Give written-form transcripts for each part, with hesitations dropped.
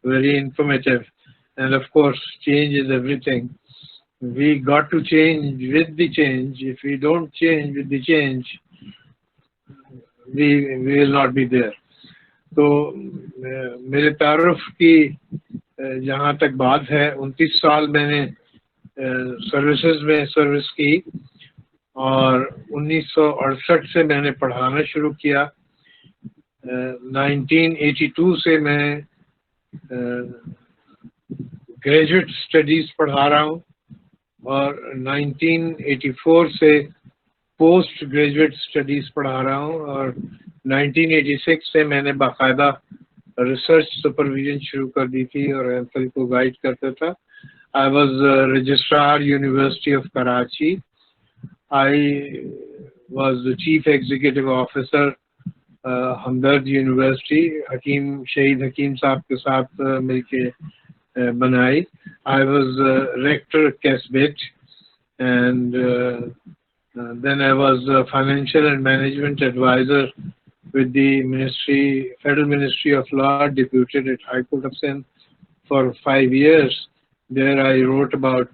very informative. And of course, change is everything. We got to change with the change. If we don't change with the change, we will not be there. तो मेरे तारुफ की जहाँ तक बात है, 29 साल मैंने सर्विसेज में सर्विस की और 1968 से मैंने पढ़ाना शुरू किया। 1982 से मैं ग्रेजुएट स्टडीज पढ़ा रहा हूँ और 1984 से पोस्ट ग्रेजुएट स्टडीज पढ़ा रहा हूँ और 1986 से मैंने बाकायदा रिसर्च सुपरविजन शुरू कर दी थी और एमफिल को गाइड करता था। I was registrar university of Karachi. I was the chief executive officer Hamdard university, Hakim Shaheed Hakim साहब के साथ मिलके बनाई। I was rector KASBIT and then I was a financial and management advisor with the Ministry, Federal Ministry of Law, deputed at High Court of Sindh for 5 years. There I wrote about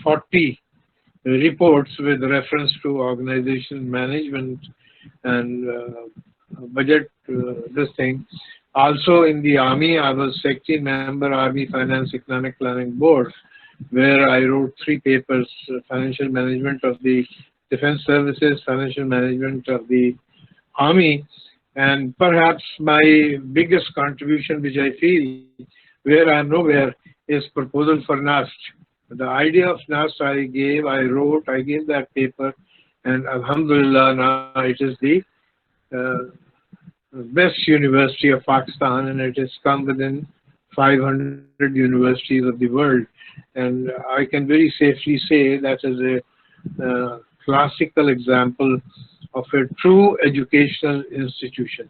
40 reports with reference to organization management and budget, this thing. Also in the Army, I was secretary member Army Finance Economic Planning Board, where I wrote 3 papers: financial management of the defense services, financial management of the Army, and perhaps my biggest contribution, which I feel where I am nowhere, is proposal for NAST. The idea of NAST I gave that paper, and Alhamdulillah now it is the best university of Pakistan, and it has come within 500 universities of the world. And I can very safely say that is a classical example of a true educational institution.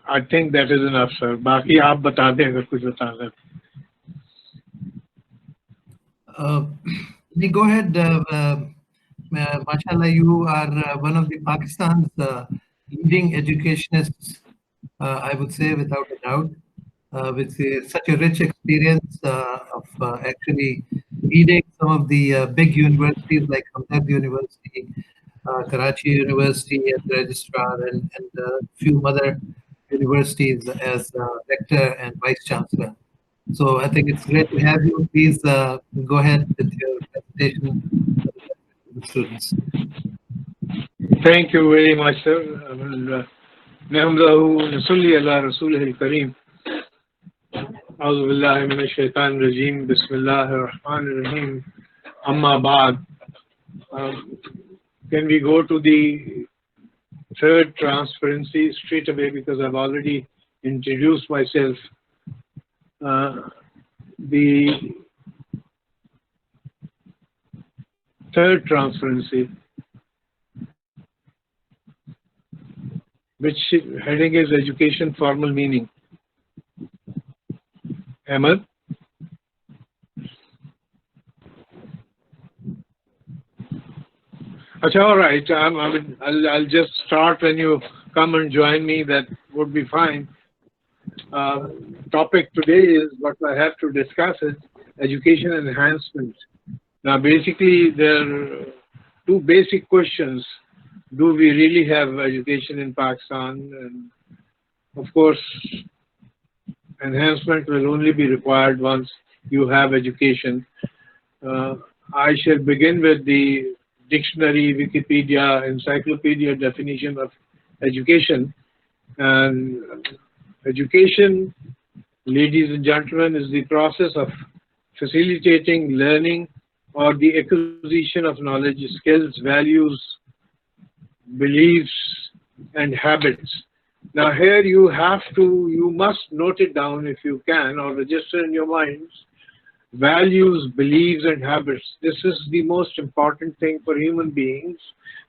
I think that is enough, sir. बाकी आप बता दें अगर कुछ बताना है। We go ahead. Mashallah, you are one of the Pakistan's leading educationists, I would say, without a doubt. With such a rich experience of actually leading some of the big universities like Hamdard University, Karachi University as registrar, and a few other universities as rector and vice chancellor. So I think it's great to have you. Please go ahead with your presentation to the students. Thank you very much, sir. أعوذ بالله من الشيطان الرجيم بسم الله الرحمن الرحيم أما بعد. Can we go to the third transparency straight away, because I've already introduced myself. The third transparency, which heading is education formal meaning. Ahmed? All right. I'll just start when you come and join me. That would be fine. Topic today is what I have to discuss is education enhancement. Now, basically, there are 2 basic questions. Do we really have education in Pakistan? And of course, enhancement will only be required once you have education. I shall begin with the dictionary, Wikipedia, encyclopedia definition of education. And education, ladies and gentlemen, is the process of facilitating learning or the acquisition of knowledge, skills, values, beliefs, and habits. Now here you must note it down if you can, or register in your minds, values, beliefs, and habits. This is the most important thing for human beings,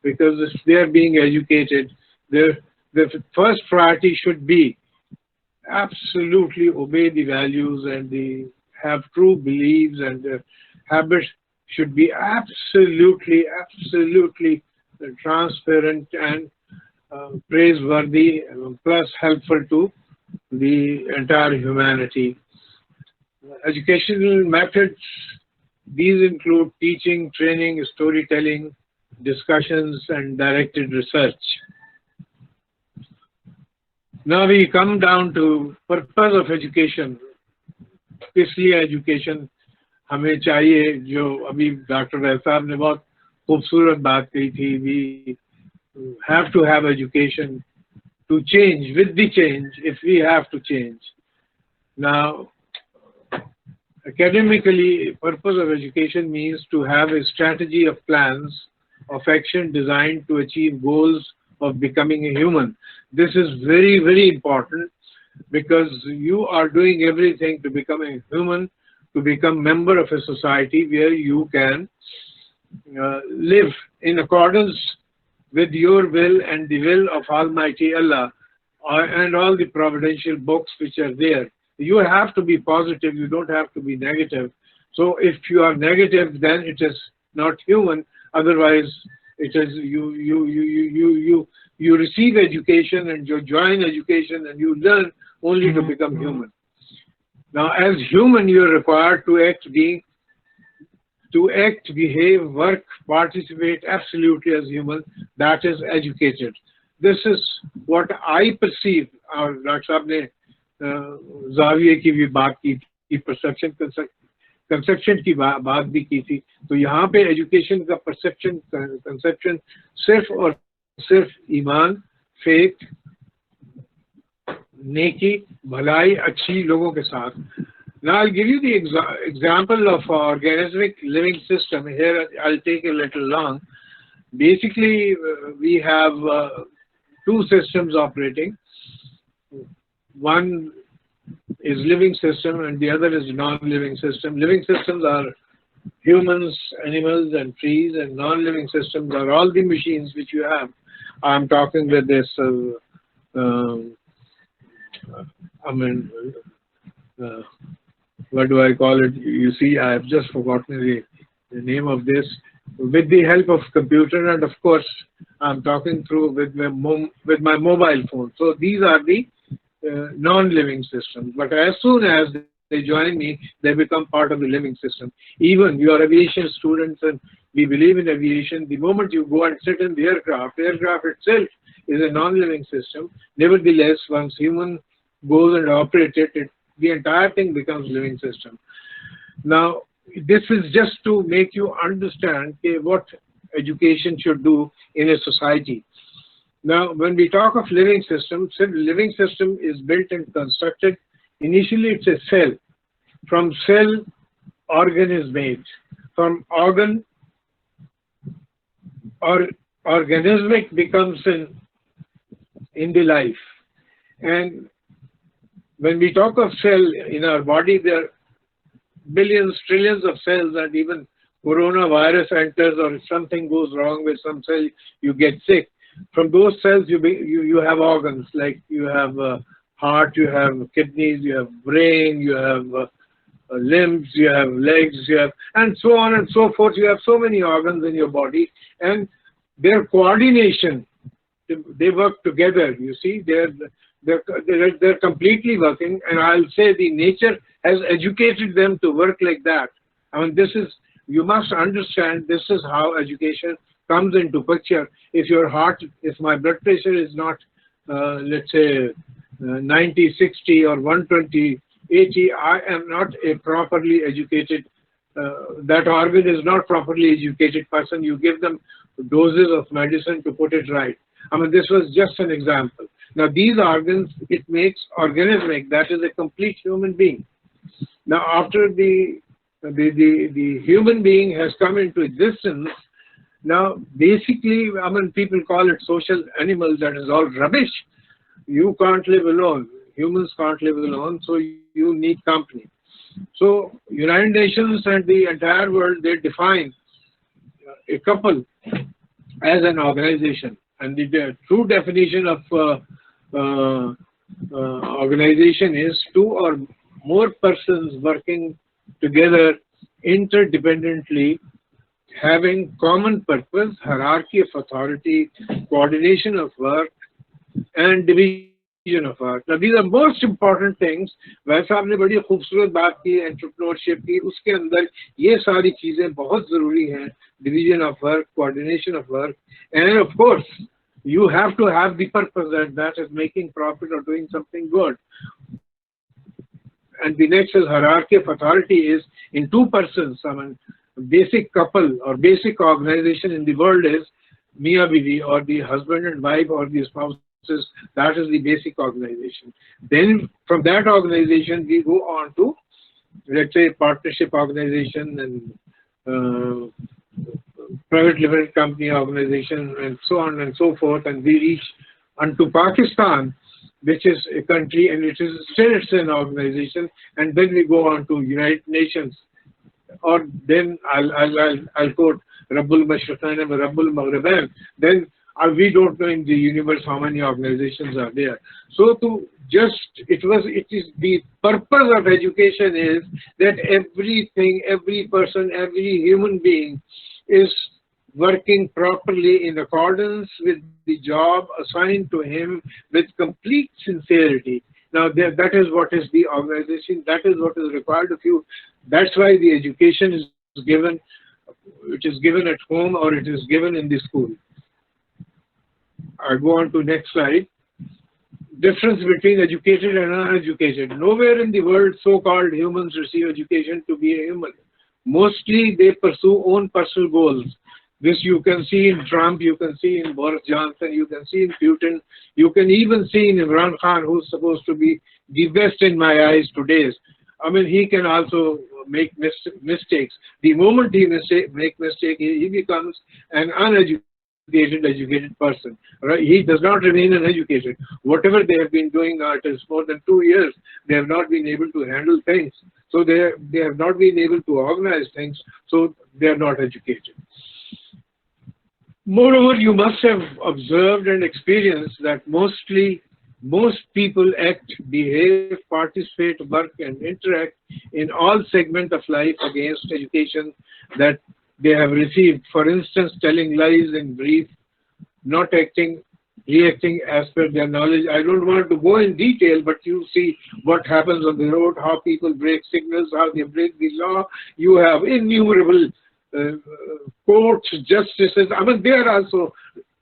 because if they are being educated, the first priority should be absolutely obey the values and have true beliefs, and the habits should be absolutely transparent and praiseworthy, plus helpful to the entire humanity. Educational methods, these include teaching, training, storytelling, discussions, and directed research. Now we come down to purpose of education. इसलिए education हमें चाहिए, जो अभी doctor वैद साहब ने बहुत खूबसूरत बात कही थी. We have to have education to change, with the change, if we have to change. Now, academically, purpose of education means to have a strategy of plans of action designed to achieve goals of becoming a human. This is very, very important, because you are doing everything to become a human, to become member of a society where you can live in accordance with your will and the will of Almighty Allah, and all the providential books which are there. You have to be positive, you don't have to be negative. So if you are negative, then it is not human. Otherwise, it is you receive education and you join education and you learn only to become human. Now, as human, you are required to act, behave, work, participate absolutely as human. That is educated. This is what I perceive. और doctor साहब ने ज़ाविये की भी बात की थी, perception conception की बात भी की थी. तो यहाँ पे एजुकेशन का परसेप्शन कंसेप्शन सिर्फ और सिर्फ ईमान, फेथ, नेकी, भलाई, अच्छी लोगों के साथ. Now I'll give you the example of organismic living system. Here I'll take a little long. Basically, we have two systems operating. One is living system and the other is non-living system. Living systems are humans, animals and trees, and non-living systems are all the machines which you have. I'm talking with this, what do I call it? You see, I have just forgotten the name of this. With the help of computer, and of course, I'm talking through with my mobile phone. So these are the non-living systems. But as soon as they join me, they become part of the living system. Even you are aviation students and we believe in aviation. The moment you go and sit in the aircraft itself is a non-living system. Nevertheless, once human goes and operates it, the entire thing becomes living system. Now, this is just to make you understand what education should do in a society. Now, when we talk of living system is built and constructed. Initially, it's a cell. From cell, organ is made. From organ, organismic becomes in the life. And when we talk of cell in our body, there are billions, trillions of cells, and even coronavirus enters or if something goes wrong with some cell, you get sick. From those cells, you have organs, like you have heart, you have kidneys, you have brain, you have limbs, you have legs, you have, and so on and so forth. You have so many organs in your body, and their coordination, they work together. You see, they're completely working, and I'll say the nature has educated them to work like that. I mean, you must understand, this is how education comes into picture. If my blood pressure is not, let's say, 90, 60 or 120, 80, I am not a properly educated, that organ is not properly educated person. You give them doses of medicine to put it right. I mean, this was just an example. Now, these organs, it makes organismic, that is a complete human being. Now, after the human being has come into existence, now, basically, I mean, people call it social animals. That is all rubbish. You can't live alone. Humans can't live alone, so you need company. So, United Nations and the entire world, they define a couple as an organization. And the true definition of organization is two or more persons working together interdependently, having common purpose, hierarchy of authority, coordination of work, and division of art. Now, these are most important things. वैसे आपने बड़ी खूबसूरत बात की entrepreneurship की, उसके अंदर ये सारी चीजें बहुत जरूरी हैं. Division of work, coordination of work, and of course, you have to have the purpose that is making profit or doing something good. And the next is hierarchy of authority is in two persons. I mean, basic couple or basic organization in the world is Mia Bibi, or the husband and wife, or the spouses. That is the basic organization. Then from that organization we go on to, let's say, partnership organization and private limited company organization and so on and so forth, and we reach unto Pakistan, which is a country, and it is still it's an organization, and then we go on to United Nations, or then I'll quote Rabbul Mashriqain and Rabbul Maghribain. Then we don't know in the universe how many organizations are there. So to just it is the purpose of education is that everything, every person, every human being is working properly in accordance with the job assigned to him with complete sincerity. Now that is what is the organization, that is what is required of you. That's why the education is given, it is given at home or it is given in the school. I go on to next slide. Difference between educated and uneducated. Nowhere in the world so-called humans receive education to be a human. Mostly they pursue own personal goals. This you can see in Trump, you can see in Boris Johnson, you can see in Putin, you can even see in Imran Khan, who's supposed to be the best in my eyes today. I mean, he can also make mistakes. The moment he make mistake, he becomes an educated person. Right? He does not remain uneducated. Whatever they have been doing now, it is more than 2 years, they have not been able to handle things. So they have not been able to organize things, so they are not educated. Moreover, you must have observed and experienced that most people act, behave, participate, work, and interact in all segments of life against education that they have received. For instance, telling lies in brief, not acting, reacting as per their knowledge. I don't want to go in detail, but you see what happens on the road, how people break signals, how they break the law. You have innumerable courts, justices. I mean, they are also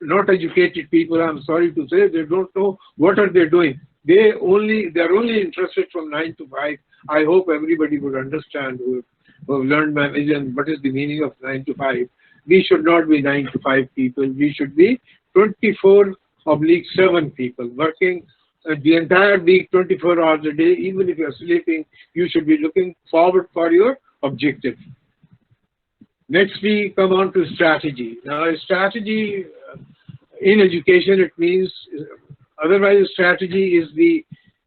not educated people. I'm sorry to say, they don't know what are they doing. They're only interested from 9 to 5. I hope everybody would understand who have learned management what is the meaning of 9 to 5. We should not be 9 to 5 people. We should be 24/7 people working the entire week, 24 hours a day. Even if you're sleeping, you should be looking forward for your objective. Next, we come on to strategy. Now, strategy in education, it means, otherwise strategy is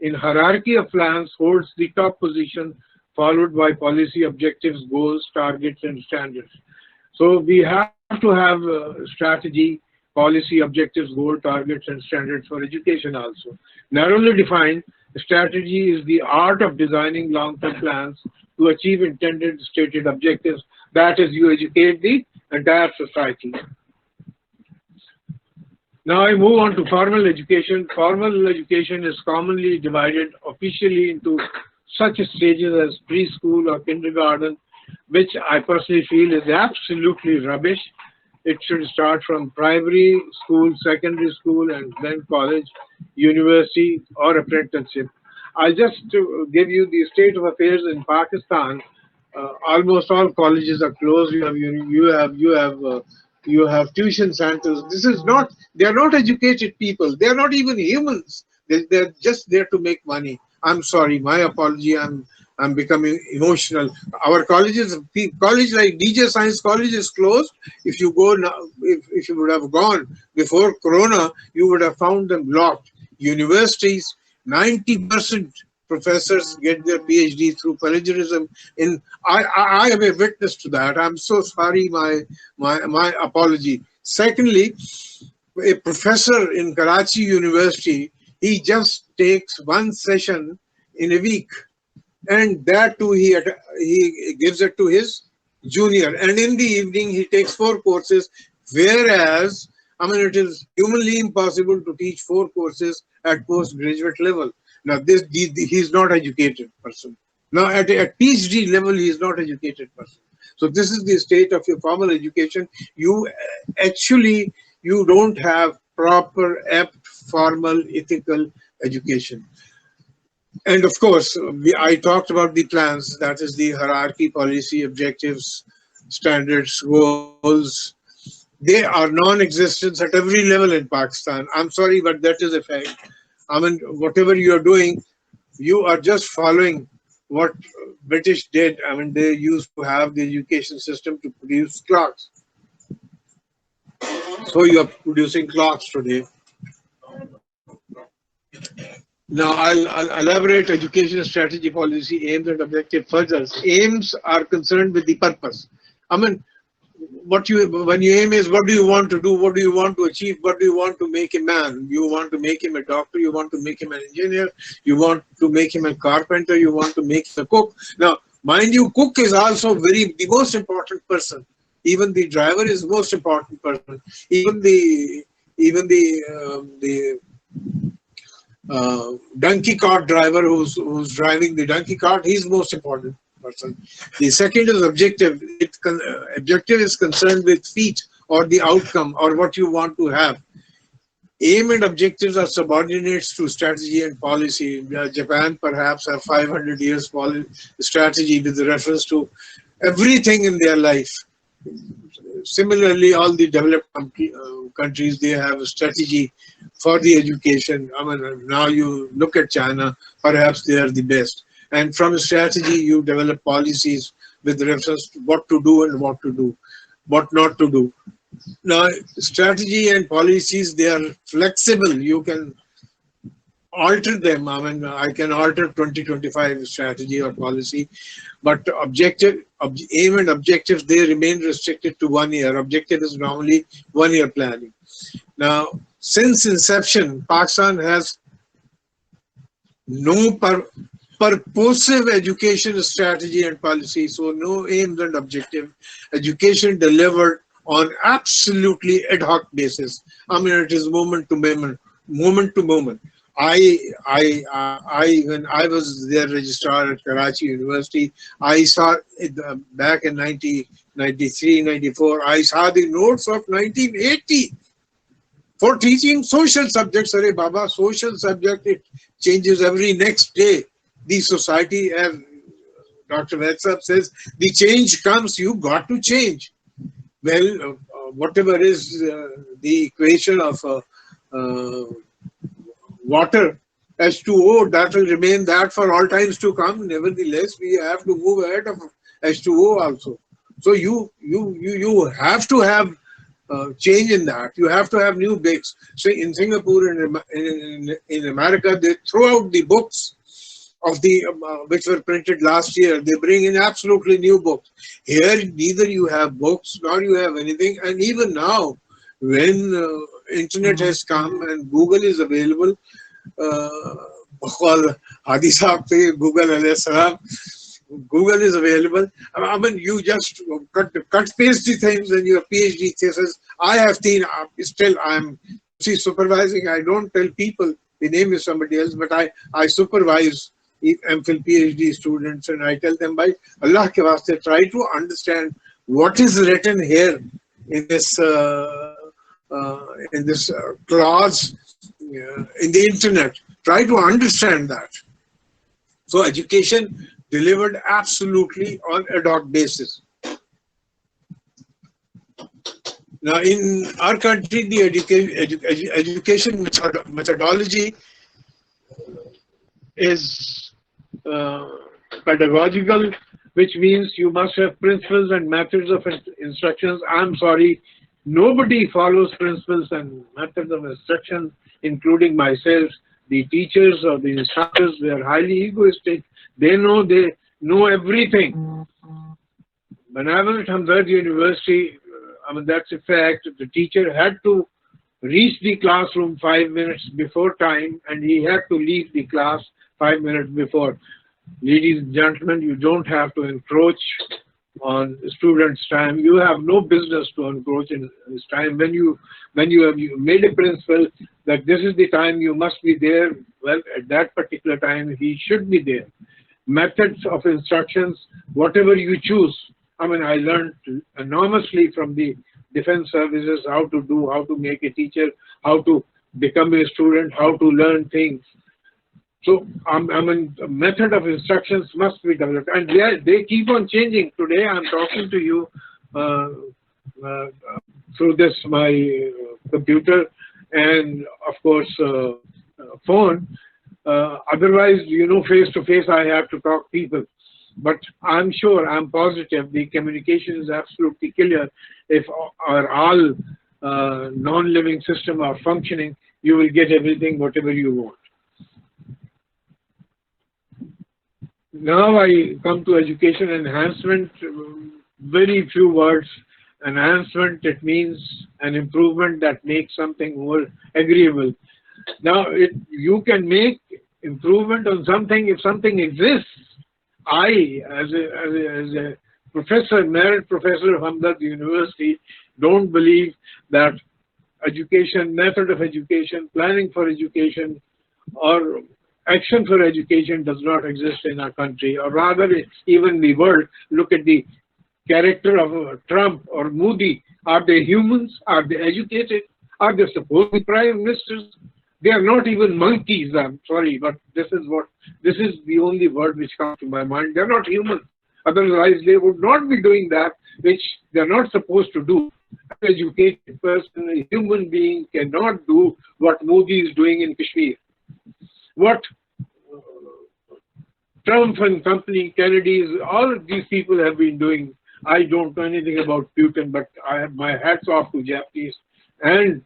in hierarchy of plans, holds the top position, followed by policy, objectives, goals, targets, and standards. So we have to have strategy, policy, objectives, goal, targets, and standards for education also. Narrowly defined, strategy is the art of designing long-term plans to achieve intended stated objectives. That is, you educate the entire society. Now I move on to formal education. Formal education is commonly divided officially into such stages as preschool or kindergarten, which I personally feel is absolutely rubbish. It should start from primary school, secondary school, and then college, university, or apprenticeship. I'll just give you the state of affairs in Pakistan. Almost all colleges are closed. You have tuition centers. They are not educated people. They are not even humans. They're just there to make money. I'm sorry, my apology. I'm becoming emotional. Our colleges, college like DJ Science College is closed. If you go now, if you would have gone before Corona, you would have found them locked. Universities, 90% professors get their PhD through plagiarism. I am a witness to that. I'm so sorry. My apology. Secondly, a professor in Karachi University, he just takes one session in a week, and that too he gives it to his junior. And in the evening he takes 4 courses, whereas I mean, it is humanly impossible to teach 4 courses at postgraduate level. Now, he is not educated person. Now, at PhD level, he is not educated person. So this is the state of your formal education. You actually, you don't have proper, apt, formal, ethical education. And of course, I talked about the plans, that is the hierarchy, policy, objectives, standards, goals. They are non-existent at every level in Pakistan. I'm sorry, but that is a fact. I mean, whatever you are doing, you are just following what British did. I mean, they used to have the education system to produce clocks. So you are producing clocks today. Now, I'll elaborate education strategy, policy, aims, and objective further. Aims are concerned with the purpose. I mean, when you aim is what do you want to do, what do you want to achieve, what do you want to make a man? You want to make him a doctor, you want to make him an engineer, you want to make him a carpenter, you want to make him a cook. Now, mind you, cook is also the most important person. Even the driver is the most important person. Even the donkey cart driver who's driving the donkey cart, he's the most important person. The second is objective. Objective is concerned with feat or the outcome or what you want to have. Aim and objectives are subordinates to strategy and policy. Japan perhaps have 500 years strategy with reference to everything in their life. Similarly, all the developed countries, they have a strategy for the education. I mean, now you look at China, perhaps they are the best. And from a strategy, you develop policies with reference to what to do and what to do, what not to do. Now, strategy and policies, they are flexible. You can alter them. I mean, I can alter 2025 strategy or policy, but aim and objectives, they remain restricted to 1 year. Objective is normally 1 year planning. Now, since inception, Pakistan has no purposive education strategy and policy, so no aims and objective. Education delivered on absolutely ad hoc basis. I mean, it is moment to moment, moment to moment. When I was their registrar at Karachi University, I saw it, back in 1993, 94, I saw the notes of 1980 for teaching social subjects. Arey Baba, social subject, it changes every next day. The society, as Dr. Vatsab says, the change comes, you got to change. Well, whatever is the equation of water, H2O, that will remain that for all times to come. Nevertheless, we have to move ahead of H2O also. So you have to have change in that. You have to have new books. So in Singapore and in America, they throw out the books of the which were printed last year. They bring in absolutely new books. Here, neither you have books nor you have anything. And even now, when internet has come and Google is available, Google is available. I mean, you just cut paste the things in your PhD thesis. I have seen, still I'm supervising. I don't tell people the name is somebody else, but I supervise MPhil PhD students, and I tell them, by Allah ke waste, try to understand what is written here in this clause in the internet. Try to understand that. So education delivered absolutely on ad hoc basis. Now, in our country, the education methodology is pedagogical, which means you must have principles and methods of instructions. I'm sorry, nobody follows principles and methods of instruction, including myself. The teachers or the instructors, they are highly egoistic. They know everything. When I was at Hamdard University, I mean, that's a fact. The teacher had to reach the classroom 5 minutes before time, and he had to leave the class 5 minutes before. Ladies and gentlemen, you don't have to encroach on students' time. You have no business to encroach in his time. When you have made a principle that this is the time you must be there, well, at that particular time he should be there. Methods of instructions, whatever you choose. I mean, I learned enormously from the defense services how to do, how to make a teacher, how to become a student, how to learn things. So, I mean, the method of instructions must be developed, and they keep on changing. Today, I'm talking to you through this my computer and, of course, phone. Otherwise, you know, face to face, I have to talk people. But I'm sure, I'm positive, the communication is absolutely clear. If all non-living system are functioning, you will get everything, whatever you want. Now I come to education enhancement. Very few words. Enhancement, it means an improvement that makes something more agreeable. Now, you can make improvement on something if something exists. I, as a professor, merit professor of Hamdard University, don't believe that education, method of education, planning for education, or action for education does not exist in our country, or rather even the world. Look at the character of Trump or Modi. Are they humans? Are they educated? Are they supposed to be prime ministers? They are not even monkeys. I'm sorry, but this is the only word which comes to my mind. They're not humans. Otherwise, they would not be doing that which they're not supposed to do. An educated person, a human being, cannot do what Modi is doing in Kashmir. What Trump and company, Kennedy's, all of these people have been doing. I don't know anything about Putin, but I have my hats off to Japanese and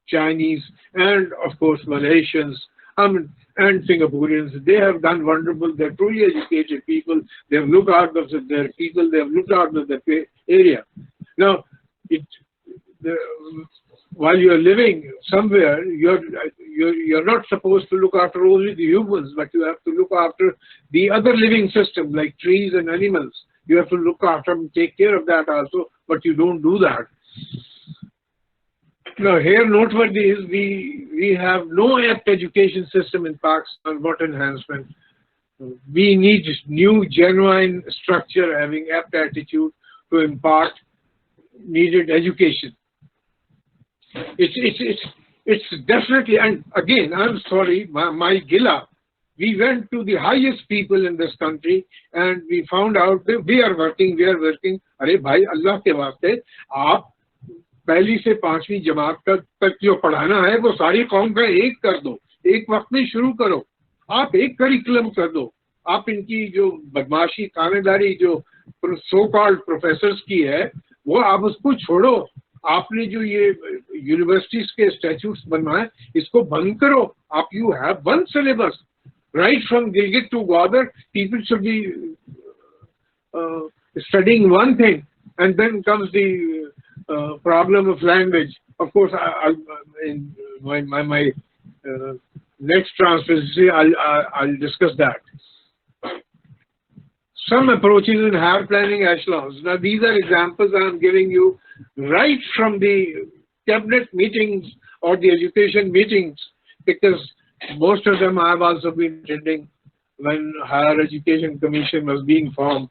Chinese and, of course, Malaysians and Singaporeans. They have done wonderful. They're truly educated people. They have looked after their people. They have looked after their area. Now, while you're living somewhere, you're not supposed to look after only the humans, but you have to look after the other living system like trees and animals. You have to look after them, take care of that also, but you don't do that. Now, here noteworthy is we have no apt education system in Pakistan. What enhancement? We need new, genuine structure having apt attitude to impart needed education. It's definitely, and again, I'm sorry, my gila. We went to the highest people in this country and we found out that we are working. अरे भाई अल्लाह के वास्ते आप पहली से पांचवी जमात तक जो पढ़ाना है वो सारी कौम का एक कर दो, एक वक्त में शुरू करो, आप एक करिकुलम कर दो. आप इनकी जो बदमाशी खानेदारी जो सो कॉल्ड प्रोफेसर्स की है वो आप उसको छोड़ो. आपने जो ये यूनिवर्सिटीज के स्टैट्यूट्स बनवाए इसको बंद करो. आप you have one syllabus right from Gilgit to Gwadar. People should be studying one thing, and then comes the problem of language. Of course, in my next transparency, I'll discuss that. Some approaches in higher planning echelons. Now, these are examples I'm giving you right from the cabinet meetings or the education meetings, because most of them I have also been attending when Higher Education Commission was being formed.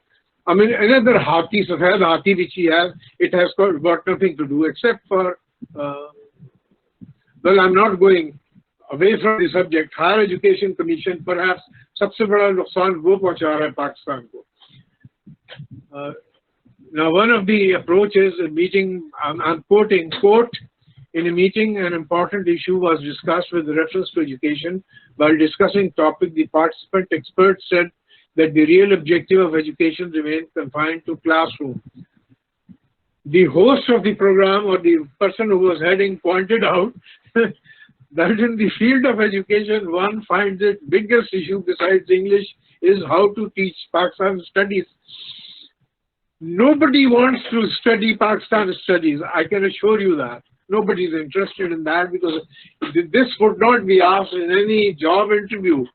I mean, another hati, Safed hati which he has, it has got nothing to do except for, well, I'm not going away from the subject. Higher Education Commission perhaps सबसे बड़ा नुकसान वो पहुंचा रहा है पाकिस्तान को. Now, one of the approaches in meeting, I'm quoting, quote, in a meeting, an important issue was discussed with reference to education. While discussing topic, the participant expert said that the real objective of education remains confined to classroom. The host of the program or the person who was heading pointed out that in the field of education, one finds it biggest issue besides English is how to teach Pakistan studies. Nobody wants to study Pakistan studies. I can assure you that. Nobody is interested in that, because this would not be asked in any job interview.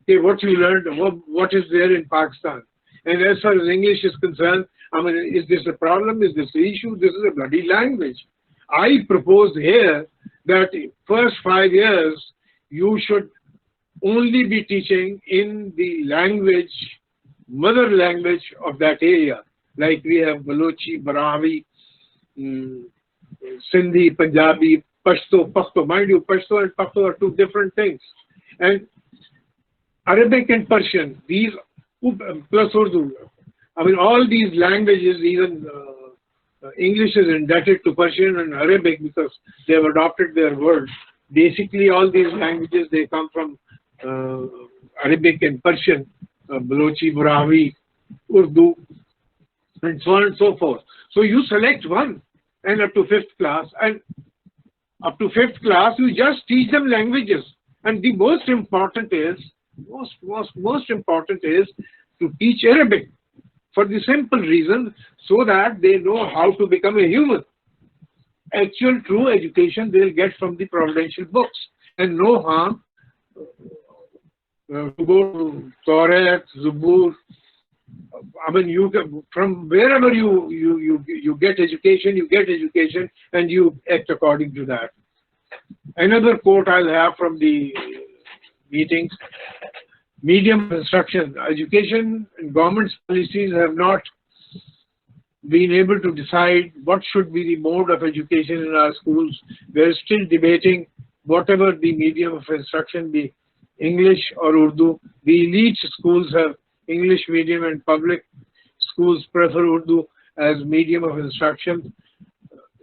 Okay, what you learned, what is there in Pakistan. And as far as English is concerned, I mean, is this a problem? Is this an issue? This is a bloody language. I propose here that first 5 years you should only be teaching in the language, mother language of that area. Like we have Balochi, Barawi, Sindhi, Punjabi, Pashto, Pashto. Mind you, Pashto and Pashto are two different things. And Arabic and Persian, these plus Urdu. I mean, all these languages, even English is indebted to Persian and Arabic because they have adopted their words. Basically, all these languages, they come from Arabic and Persian, Balochi, Barawi, Urdu, and so on and so forth. So you select one and up to 5th class, and up to 5th class, you just teach them languages. And the most important is, most important is to teach Arabic for the simple reason so that they know how to become a human. Actual true education they'll get from the providential books, and no harm to go to Torah, Zubur. I mean, you can, from wherever you get education, and you act according to that. Another quote I'll have from the meetings: medium of instruction. Education and government's policies have not been able to decide what should be the mode of education in our schools. We're still debating whatever the medium of instruction be, English or Urdu. The elite schools have English medium and public schools prefer Urdu as medium of instruction.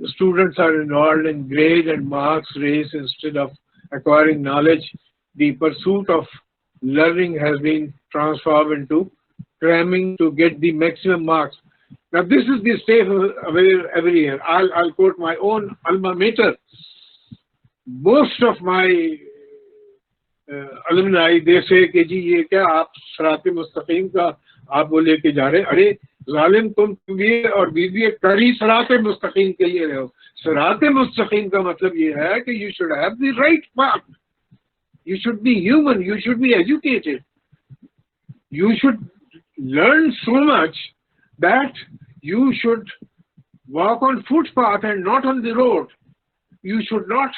Students are involved in grade and marks race instead of acquiring knowledge. The pursuit of learning has been transformed into cramming to get the maximum marks. Now, this is the state every year. I'll quote my own alma mater. Most of my alumni, they say कि जी ये क्या आप सराते मुस्तकीम का आप वो लेके जा रहे, अरे जालिम तुम भी और बीवी कर ही सराते मुस्तकीम के लिए रहे हो. सराते मुस्तकीम का मतलब ये है कि you should have the right path. You should be human. You should be educated. You should learn so much that you should walk on footpath and not on the road. You should not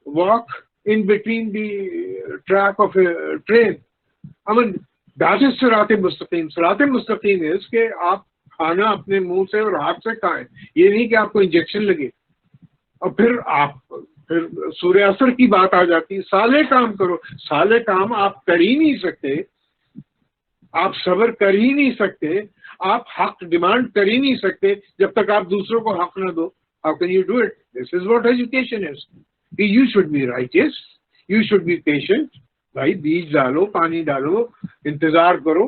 walk in between the track of a train. I mean, that is Sirat-e Mustaqim. Sirat-e Mustaqim is कि आप खाना अपने मुंह से और हाथ से खाएं. ये नहीं कि आपको इंजेक्शन लगे और फिर सूर्य असर की बात आ जाती है. साले काम करो. साले काम आप कर ही नहीं सकते. आप सब्र कर ही नहीं सकते. आप हक डिमांड कर ही नहीं सकते जब तक आप दूसरों को हक न दो. How can you do it? This is what education is. You should be righteous. You should be patient. भाई बीज डालो, पानी डालो, इंतजार करो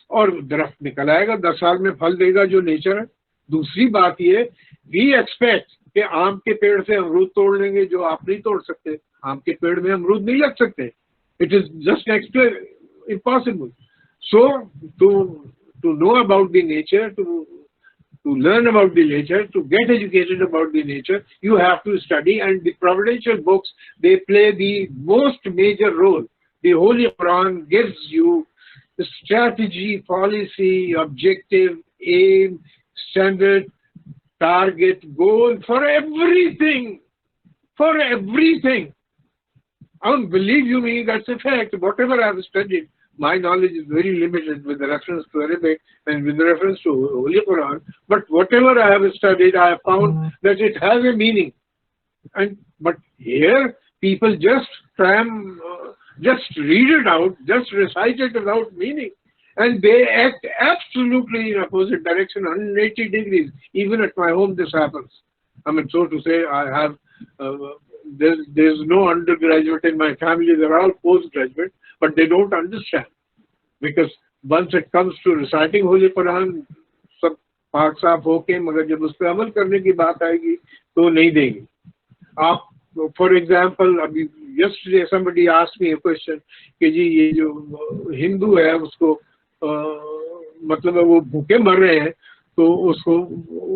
और दरख्त निकल आएगा. 10 साल में फल देगा जो नेचर है. दूसरी बात ये, we expect कि आम के पेड़ से अमरूद तोड़ लेंगे जो आप नहीं तोड़ सकते. आम के पेड़ में अमरूद नहीं लग सकते. It is just impossible. So to know about the nature, to learn about the nature, to get educated about the nature, you have to study, and the providential books, they play the most major role. The Holy Quran gives you the strategy, policy, objective, aim, standard, target, goal for everything. For everything. Believe you me, that's a fact. Whatever I have studied, my knowledge is very limited with reference to Arabic and with reference to Holy Quran. But whatever I have studied, I have found that it has a meaning. But here, people just just read it out, just recite it without meaning. And they act absolutely in opposite direction, 180 degrees. Even at my home, this happens. I mean, so to say, I have, there's no undergraduate in my family. They're all postgraduate. But they don't understand, because once it comes to reciting Holy Quran, सब पाक साफ होके मगर जब उस पर अमल करने की बात आएगी तो नहीं देंगे. आप, for example, अभी yesterday somebody asked me a question कि जी ये जो हिंदू है उसको मतलब वो भूखे मर रहे हैं तो उसको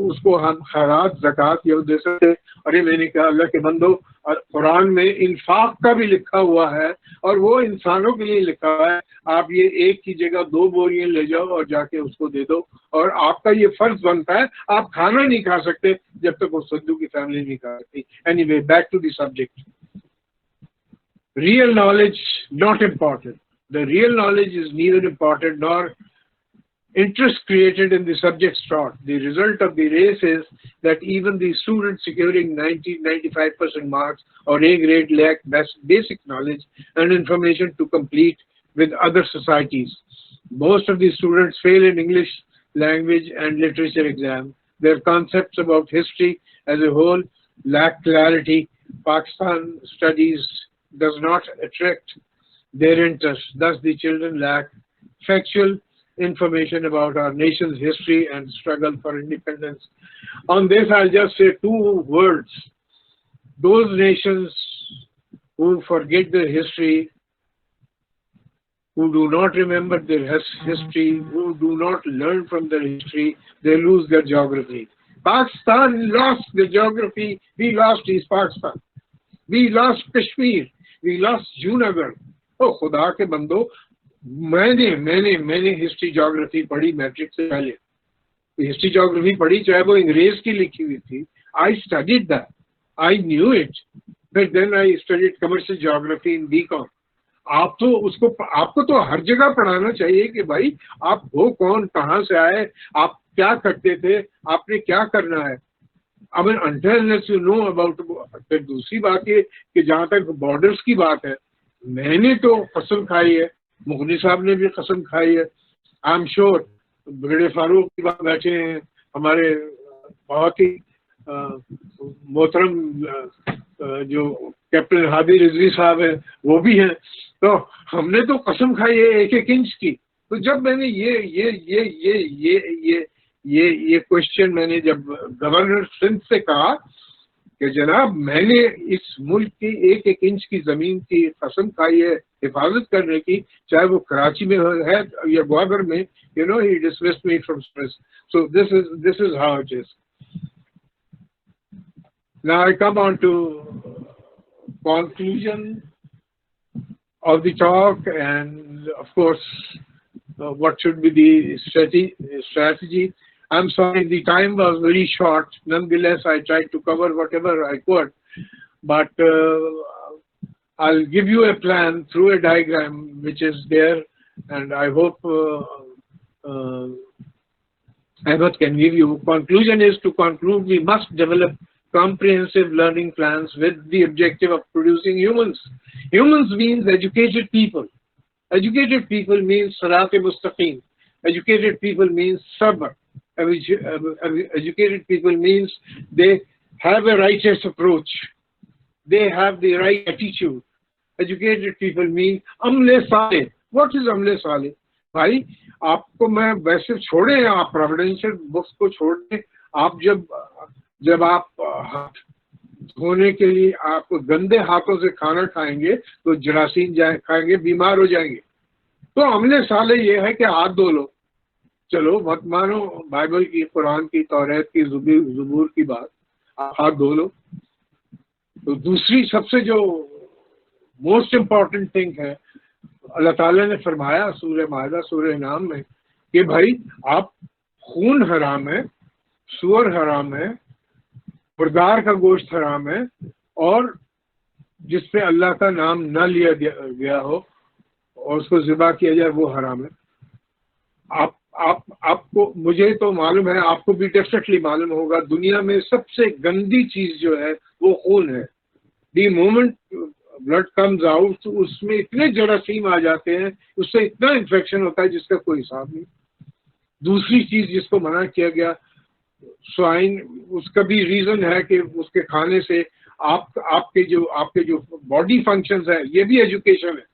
उसको हम खैरात ज़कात ये दे सकते। अरे मैंने कहा अल्लाह के बंदो, कुरान में इंफाक का भी लिखा हुआ है और वो इंसानों के लिए लिखा हुआ है। आप ये एक की जगह 2 बोरियां ले जाओ और जाके उसको दे दो, और आपका ये फर्ज बनता है, आप खाना नहीं खा सकते जब तक वो सद्दू की फैमिली नहीं खा सकती। Anyway, back to the subject. Real knowledge not important. The real knowledge is neither important nor interest created in the subjects taught. The result of the race is that even the students securing 90-95% marks or A grade lack basic knowledge and information to compete with other societies. Most of the students fail in English language and literature exam. Their concepts about history as a whole lack clarity. Pakistan studies does not attract their interest. Thus, the children lack factual information about our nation's history and struggle for independence. On this, I'll just say 2 words. Those nations who forget their history, who do not remember their history, who do not learn from their history, they lose their geography. Pakistan lost the geography. We lost East Pakistan. We lost Kashmir. We lost Junagadh. Oh, खुदा के बंदो, मैंने history geography पढ़ी matric से पहले। History geography पढ़ी, चाहे वो अंग्रेज की लिखी हुई थी। I studied that, I knew it, but then I studied commercial geography in BCom. आपको तो हर जगह पढ़ाना चाहिए कि भाई आप हो कौन, कहाँ से आए, आप क्या करते थे, आपने क्या करना है। अब unless you know about। फिर दूसरी बात ये कि जहाँ तक बॉर्डर्स की बात है, मैंने तो कसम खाई है, मुगनी साहब ने भी कसम खाई है। आई एम श्योर बड़े फारूक की बात बैठे हैं, हमारे बहुत ही मोहतरम जो कैप्टन हादी रिजवी साहब है वो भी हैं। तो हमने तो कसम खाई है 1-1 इंच की। तो जब मैंने ये क्वेश्चन मैंने जब गवर्नर सिंध से कहा कि जनाब मैंने इस मुल्क की 1-1 इंच की जमीन की कसम खाई है हिफाजत करने की, चाहे वो कराची में है या ग्वादर में, you know, he dismissed me from service. So this is how it is. Now I come on to conclusion of the talk, and of course what should be the strategy. I'm sorry, the time was very short. Nonetheless, I tried to cover whatever I could, but I'll give you a plan through a diagram which is there, and I hope Ahmed can give you. Conclusion is, to conclude, we must develop comprehensive learning plans with the objective of producing humans. Humans means educated people. Educated people means Sirat-e-Mustaqim. Educated people means sabr. Educated people means they have a righteous approach. They have the right attitude. Educated people mean amle saleh. What is amle saleh? भाई आपको मैं वैसे छोड़े, आप प्रोविडेंशियल books को छोड़ दें, आप जब आप हाथ धोने के लिए आप गंदे हाथों से खाना खाएंगे तो जरासीम खाएंगे, बीमार हो जाएंगे। तो अमले साले ये है कि हाथ धो लो। चलो मत मानो बाइबल की, कुरान की, तौरात की, ज़बूर की बात, आप हाथ धो लो। तो दूसरी सबसे जो मोस्ट इम्पॉर्टेंट थिंग है, अल्लाह ताला ने फरमाया सूरह माइदा सूरह इनाम में कि भाई आप खून हराम है, सूअर हराम है, मुर्दार का गोश्त हराम है, और जिसपे अल्लाह का नाम न लिया गया हो और उसको ज़िबा किया जाए वो हराम है। आपको, मुझे तो मालूम है, आपको भी डेफिनेटली मालूम होगा, दुनिया में सबसे गंदी चीज जो है वो खून है। The moment blood comes out, उसमें इतने जरासीम आ जाते हैं, उससे इतना इन्फेक्शन होता है जिसका कोई हिसाब नहीं। दूसरी चीज जिसको मना किया गया, स्वाइन, उसका भी रीजन है कि उसके खाने से आपके जो बॉडी फंक्शंस है, ये भी एजुकेशन है।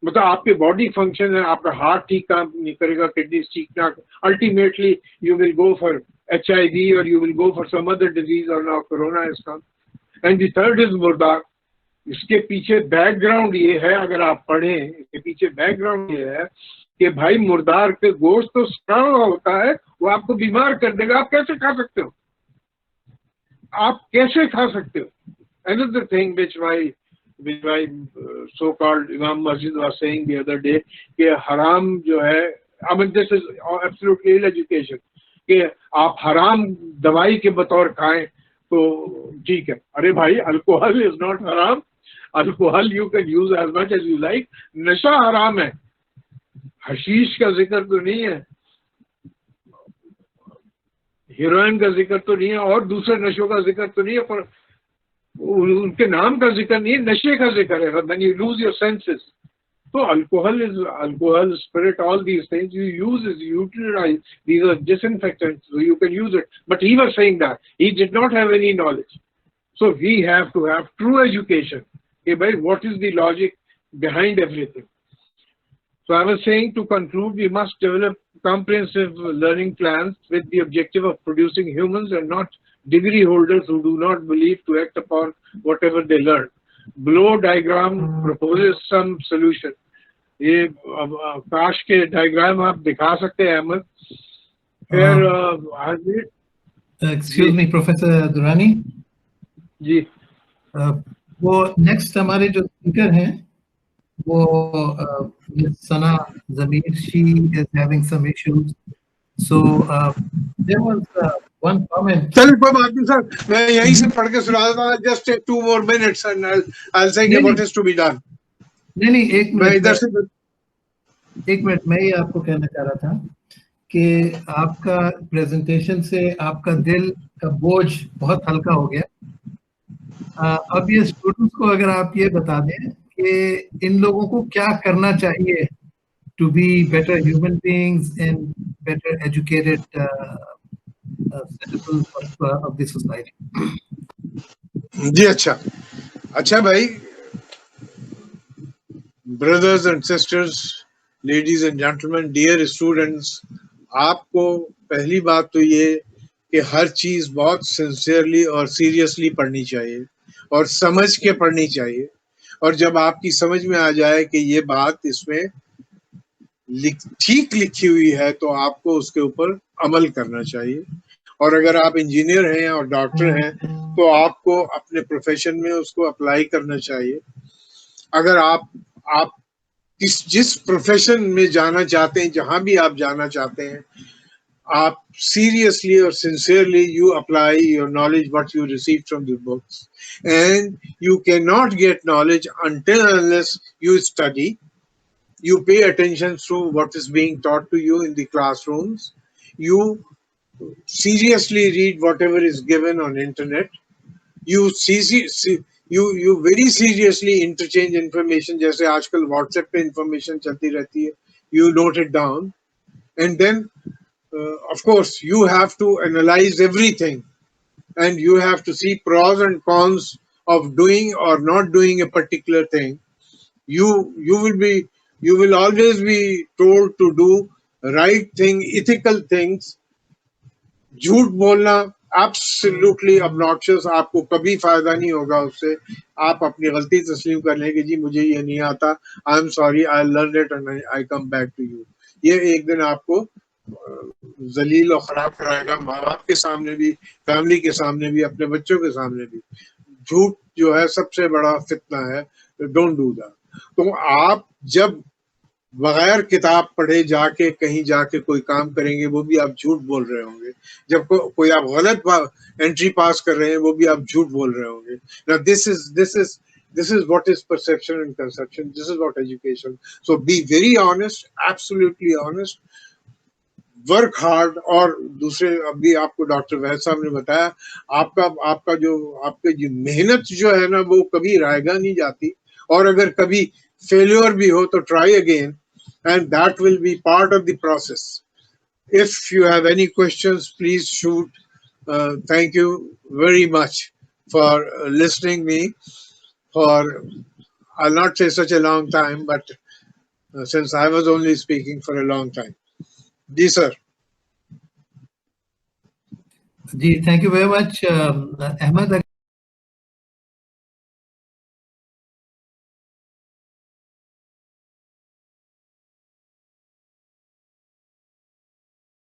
मतलब आपके बॉडी फंक्शन है, आपका हार्ट ठीक काम नहीं करेगा, किडनी ठीक ना, ultimately you will go for HIV और you will go for some other disease, और now corona is come. And the third is मुर्दार। इसके पीछे बैकग्राउंड ये है, अगर आप पढ़ें, इसके पीछे बैकग्राउंड ये है कि भाई मुर्दार के गोश्त तो सड़ा हुआ होता है, वो आपको बीमार कर देगा, आप कैसे खा सकते हो? आप कैसे खा सकते हो? Another thing which my so-called Imam Masjid was saying the other day, कि हराम जो है, I mean this is absolutely ill education, कि आप हराम दवाई के बतौर खाएं तो ठीक है। अरे भाई, अल्कोहल इज नॉट हराम, alcohol you can use as much as you like. नशा हराम है, हशीश का जिक्र तो नहीं है, हीरोइन का जिक्र तो नहीं है, और दूसरे नशों का जिक्र तो नहीं है, पर उनके नाम का जिक्र नहीं है, नशे का जिक्र है। When you lose your senses, तो alcohol, spirit, all these things you use, is utilize, these are disinfectants, so you can use it. But he was saying that he did not have any knowledge. So we have to have true education. Okay, but what is the logic behind everything? So I was saying, to conclude, we must develop comprehensive learning plans with the objective of producing humans and not degree holders who do not believe to act upon whatever they learn. Below diagram proposes some solution. ये काश के diagram आप दिखा सकते हैं अहमद? फिर excuse me professor Durrani जी, वो next हमारे जो स्पीकर हैं वो Sana Zameer, she is having some issues, so there was one comment. चलिए कोई बात नहीं सर, मैं यहीं से पढ़ के सुना देता हूँ। Just take 2 more minutes and I'll say what is to be done. नहीं, एक मैं इधर से एक मिनट, मैं ये आपको कहना चाह रहा था कि आपका प्रेजेंटेशन से आपका दिल का बोझ बहुत हल्का हो गया। अब ये स्टूडेंट्स को अगर आप ये बता दें कि इन लोगों को क्या करना चाहिए to be better human beings and better educated citizens of the society. जी अच्छा भाई, brothers and sisters, ladies and gentlemen, dear students, आपको पहली बात तो ये कि हर चीज बहुत सिंसियरली और सीरियसली पढ़नी चाहिए और समझ के पढ़नी चाहिए, और जब आपकी समझ में आ जाए कि ये बात इसमें ठीक लिखी हुई है तो आपको उसके ऊपर अमल करना चाहिए। और अगर आप इंजीनियर हैं और डॉक्टर हैं तो आपको अपने प्रोफेशन में उसको अप्लाई करना चाहिए। अगर आप जिस प्रोफेशन में जाना चाहते हैं, जहां भी आप जाना चाहते हैं, आप सीरियसली और sincerely you apply your knowledge what you receive from the books, and you can not get knowledge until unless you study, you pay attention to what is being taught to you in the classrooms, you seriously read whatever is given on internet, you very seriously interchange information, जैसे आजकल WhatsApp पे information चलती रहती है, you note it down, and then of course you have to analyze everything and you have to see pros and cons of doing or not doing a particular thing. You will always be told to do right thing, ethical things. झूठ बोलना absolutely obnoxious, आपको कभी फायदा नहीं होगा उससे। आप अपनी गलती तस्लीम कर लें कि जी मुझे ये नहीं आता, I am sorry, I learn it and I come back to you. ये एक दिन आपको जलील और खराब कराएगा, माँ बाप के सामने भी, फैमिली के सामने भी, अपने बच्चों के सामने भी। झूठ जो है सबसे बड़ा फितना है, डोंट डू दैट। तो आप जब बगैर किताब पढ़े जाके कहीं जाके कोई काम करेंगे वो भी आप झूठ बोल रहे होंगे। जब कोई आप गलत एंट्री पास कर रहे हैं वो भी आप झूठ बोल रहे होंगे। Now this is what is perception and conception. This is what education. So be very honest, absolutely honest. Work hard. और दूसरे, अभी आपको डॉक्टर वैद साहब ने बताया, आपका जो मेहनत जो है ना वो कभी रायगा नहीं जाती, और अगर कभी फेल्योर भी हो तो try again, and that will be part of the process. If you have any questions please shoot. Thank you very much for listening me for, I'll not say such a long time, but since I was only speaking for a long time. जी sir. जी, thank you very much Ahmad.